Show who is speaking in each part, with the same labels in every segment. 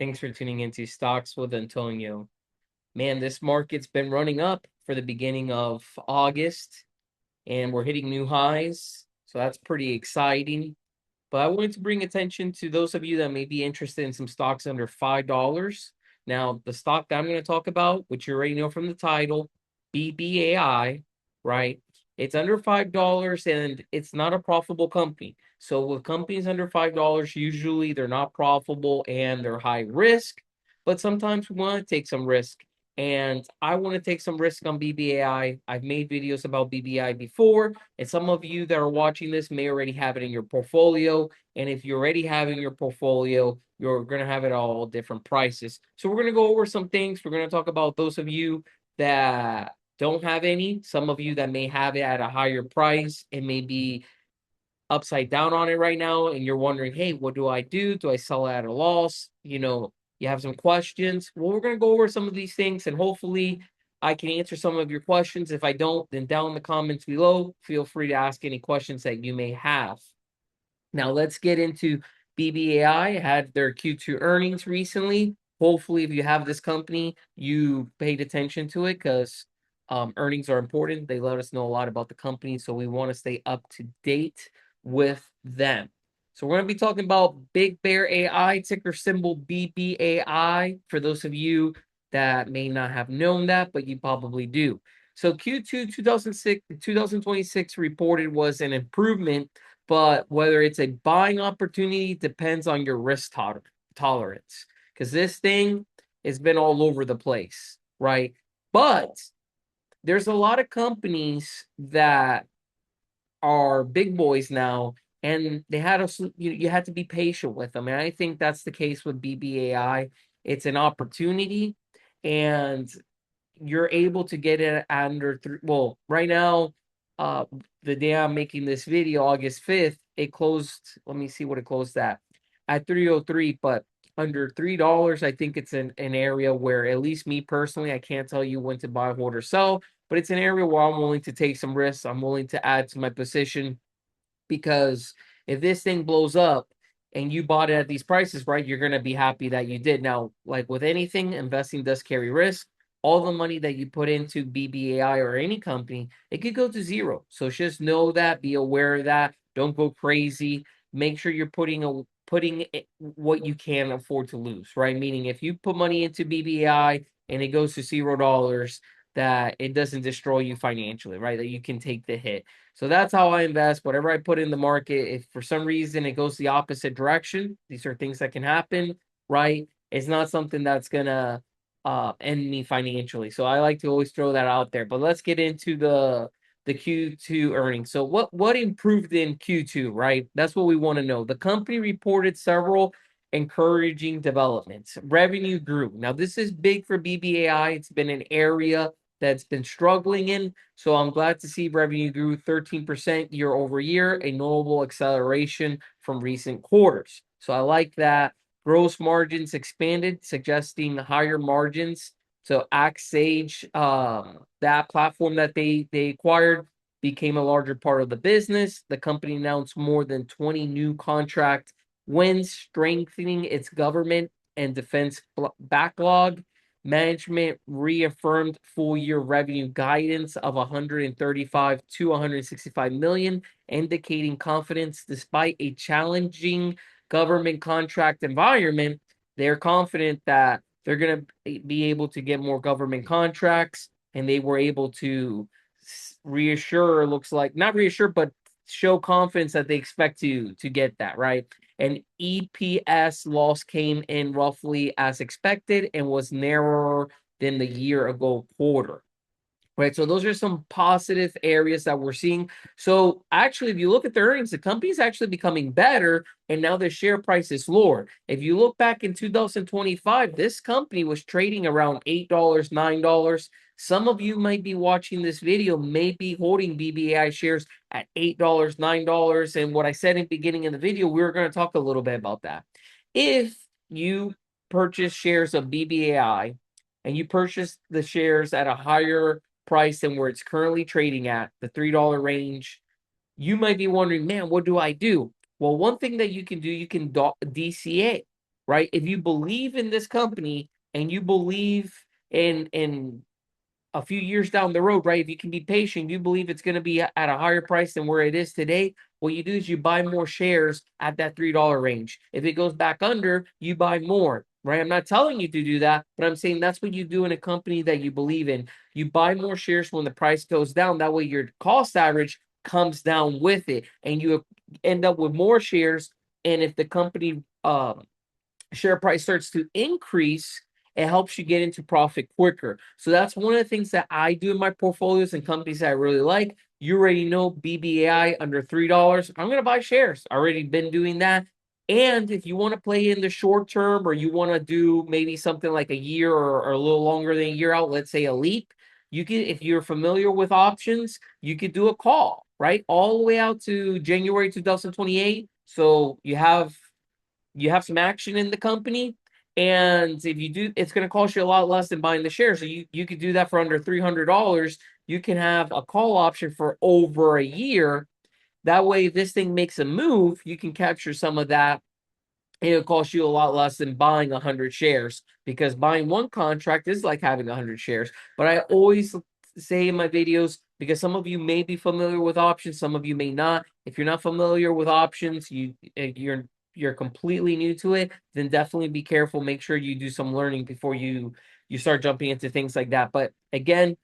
Speaker 1: Thanks for tuning into Stocks with Antonio. Man, this market's been running up for the beginning of August, and we're hitting new highs. So that's pretty exciting. But I wanted to bring attention to those of you that may be interested in some stocks under $5. Now, the stock that I'm going to talk about, which you already know from the title, BBAI, right? It's under $5 and it's not a profitable company. So with companies under $5, usually they're not profitable and they're high risk, but sometimes we want to take some risk. And I want to take some risk on BBAI. I've made videos about BBI before, and some of you that are watching this may already have it in your portfolio. And if you already have it in your portfolio, you're going to have it all different prices. So we're going to go over some things. We're going to talk about those of you that don't have any, some of you that may have it at a higher price and may be upside down on it right now, and you're wondering, hey, what do I do? Do I sell it at a loss? You have some questions. Well, we're going to go over some of these things, and hopefully I can answer some of your questions. If I don't, then down in the comments below, feel free to ask any questions that you may have. Now let's get into BBAI. Had their Q2 earnings recently. Hopefully, if you have this company, you paid attention to it because earnings are important. They let us know a lot about the company, so we want to stay up to date with them. So we're going to be talking about BigBear.ai, ticker symbol BBAI, for those of you that may not have known that, but you probably do. So Q2 2026 reported was an improvement, but whether it's a buying opportunity depends on your risk tolerance, because this thing has been all over the place, right? But there's a lot of companies that are big boys now, and they had you had to be patient with them, and I think that's the case with BBAI. It's an opportunity, and you're able to get it under three. Well, right now, uh, the day I'm making this video, August 5th, it closed. Let me see what it closed at 303, but under $3. I think it's an area where, at least me personally, I can't tell you when to buy, hold, or sell, but it's an area where I'm willing to take some risks. I'm willing to add to my position, because if this thing blows up and you bought it at these prices, right, you're going to be happy that you did. Now, like with anything, investing does carry risk. All the money that you put into BBAI or any company, it could go to zero. So just know that, be aware of that. Don't go crazy. Make sure you're putting what you can afford to lose, right? Meaning, if you put money into BBAI and it goes to $0, that it doesn't destroy you financially, right? That you can take the hit. So that's how I invest. Whatever I put in the market, if for some reason it goes the opposite direction, these are things that can happen, right? It's not something that's gonna end me financially. So I like to always throw that out there. But let's get into the Q2 earnings. So what improved in Q2, right? That's what we want to know. The company reported several encouraging developments. Revenue grew. Now this is big for BBAI. It's been an area that's been struggling in. So I'm glad to see revenue grew 13% year over year, a notable acceleration from recent quarters. So I like that. Gross margins expanded, suggesting higher margins. So Sage, that platform that they acquired, became a larger part of the business. The company announced more than 20 new contract wins, strengthening its government and defense backlog. Management reaffirmed full-year revenue guidance of 135 to 165 million, indicating confidence despite a challenging government contract environment. They're confident that they're going to be able to get more government contracts, and they were able to reassure, looks like, not reassure, but show confidence that they expect to get that, right? And EPS loss came in roughly as expected and was narrower than the year ago quarter. Right. So those are some positive areas that we're seeing. So actually, if you look at the earnings, the company's actually becoming better, and now their share price is lower. If you look back in 2025, this company was trading around $8, $9. Some of you might be watching this video, may be holding BBAI shares at $8, $9. And what I said in the beginning of the video, we were going to talk a little bit about that. If you purchase shares of BBAI and you purchase the shares at a higher price than where it's currently trading at, the $3 range, you might be wondering, man, what do I do? Well, one thing that you can do, you can DCA. right? If you believe in this company and you believe in a few years down the road, right? If you can be patient, you believe it's going to be at a higher price than where it is today. What you do is you buy more shares at that $3 range. If it goes back under, you buy more, right? I'm not telling you to do that, but I'm saying that's what you do in a company that you believe in. You buy more shares when the price goes down. That way, your cost average comes down with it, and you end up with more shares. And if the company share price starts to increase, it helps you get into profit quicker. So that's one of the things that I do in my portfolios and companies that I really like. You already know BBAI under $3. I'm going to buy shares. I already been doing that. And if you want to play in the short term or you want to do maybe something like a year or a little longer than a year out, let's say a leap, you can, if you're familiar with options, you could do a call, right? All the way out to January 2028. So you have some action in the company. And if you do, it's going to cost you a lot less than buying the shares. So you could do that for under $300. You can have a call option for over a year. That way, if this thing makes a move, you can capture some of that. It'll cost you a lot less than buying 100 shares because buying one contract is like having 100 shares. But I always say in my videos, because some of you may be familiar with options, some of you may not. If you're not familiar with options, you're completely new to it, then definitely be careful. Make sure you do some learning before you start jumping into things like that. But again,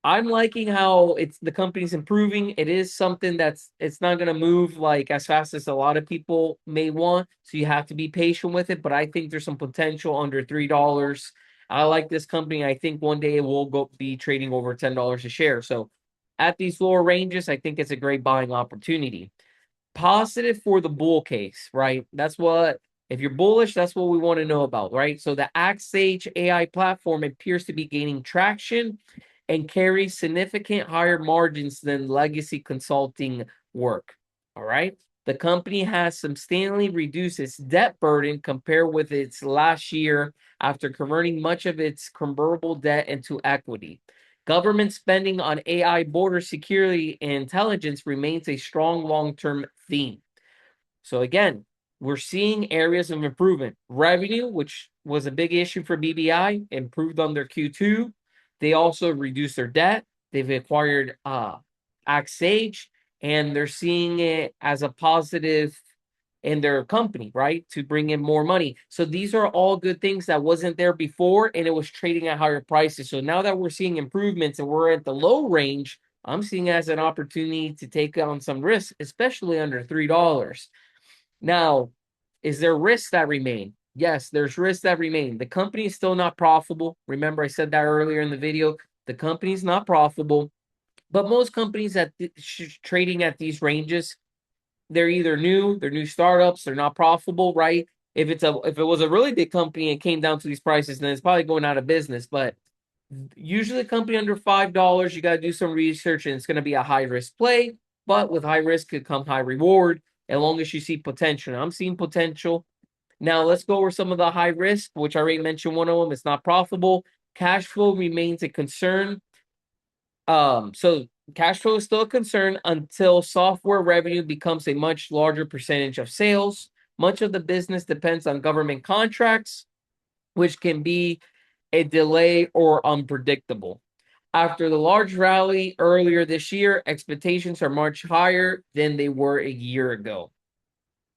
Speaker 1: I'm liking how it's the company's improving. It is something it's not going to move like as fast as a lot of people may want. So you have to be patient with it. But I think there's some potential under $3. I like this company. I think one day it will go be trading over $10 a share. So at these lower ranges, I think it's a great buying opportunity. Positive for the bull case, right? That's what, if you're bullish, that's what we want to know about, right? So the Sage AI platform appears to be gaining traction and carries significant higher margins than legacy consulting work. All right. The company has substantially reduced its debt burden compared with its last year after converting much of its convertible debt into equity. Government spending on AI border security and intelligence remains a strong long-term theme. So again, we're seeing areas of improvement. Revenue, which was a big issue for BBI, improved on their Q2. They also reduced their debt. They've acquired Sage, and they're seeing it as a positive in their company, right? To bring in more money. So these are all good things that wasn't there before, and it was trading at higher prices. So now that we're seeing improvements and we're at the low range, I'm seeing it as an opportunity to take on some risk, especially under $3. Now, is there risks that remain? Yes, there's risks that remain. The company is still not profitable. Remember, I said that earlier in the video. The company's not profitable, but most companies that trading at these ranges, they're either new, they're new startups, they're not profitable, right? If it was a really big company and came down to these prices, then it's probably going out of business. But usually a company under $5, you got to do some research and it's going to be a high risk play. But with high risk could come high reward as long as you see potential. I'm seeing potential. Now let's go over some of the high risk, which I already mentioned one of them. It's not profitable. Cash flow remains a concern. So cash flow is still a concern until software revenue becomes a much larger percentage of sales. Much of the business depends on government contracts, which can be a delay or unpredictable. After the large rally earlier this year, expectations are much higher than they were a year ago.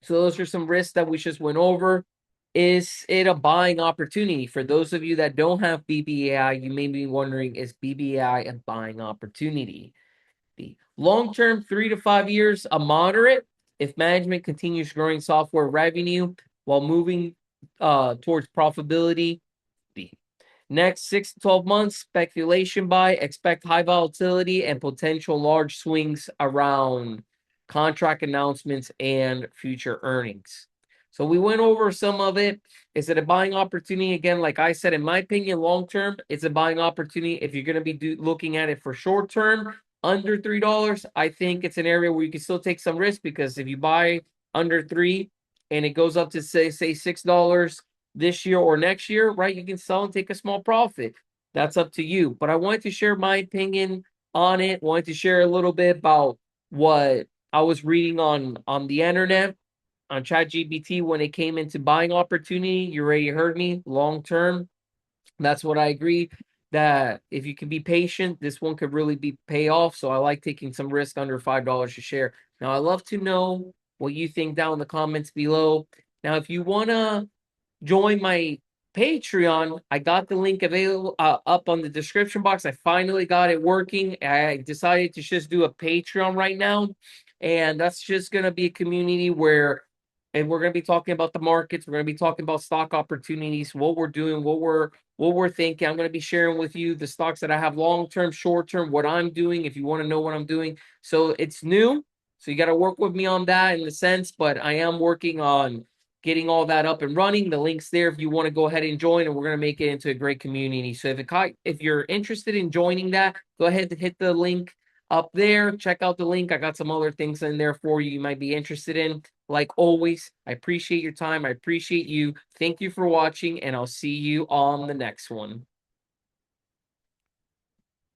Speaker 1: So those are some risks that we just went over. Is it a buying opportunity? For those of you that don't have BBAI, you may be wondering, is BBAI a buying opportunity? The long-term, 3 to 5 years, a moderate if management continues growing software revenue while moving towards profitability. B. Next 6 to 12 months, speculation buy, expect high volatility and potential large swings around contract announcements and future earnings. So we went over some of it. Is it a buying opportunity? Again, like I said, in my opinion, long term, it's a buying opportunity. If you're going to be looking at it for short term, under $3, I think it's an area where you can still take some risk because if you buy under 3 and it goes up to say $6 this year or next year, right? You can sell and take a small profit. That's up to you. But I wanted to share my opinion on it. Wanted to share a little bit about what I was reading on the internet. on ChatGPT when it came into buying opportunity. You already heard me, long term. That's what I agree, that if you can be patient, this one could really be pay off. So I like taking some risk under $5 a share. Now I love to know what you think down in the comments below. Now, if you wanna join my Patreon, I got the link available up on the description box. I finally got it working. I decided to just do a Patreon right now, and that's just gonna be a community where, and we're gonna be talking about the markets. We're gonna be talking about stock opportunities, what we're doing, what we're thinking. I'm gonna be sharing with you the stocks that I have long term, short term, what I'm doing. If you want to know what I'm doing, so it's new. So you got to work with me on that in the sense, but I am working on getting all that up and running. The link's there if you want to go ahead and join, and we're going to make it into a great community. So if you're interested in joining that, go ahead and hit the link up there. Check out the link. I got some other things in there for you might be interested in. Like always, I appreciate your time. I appreciate you. Thank you for watching, and I'll see you on the next one.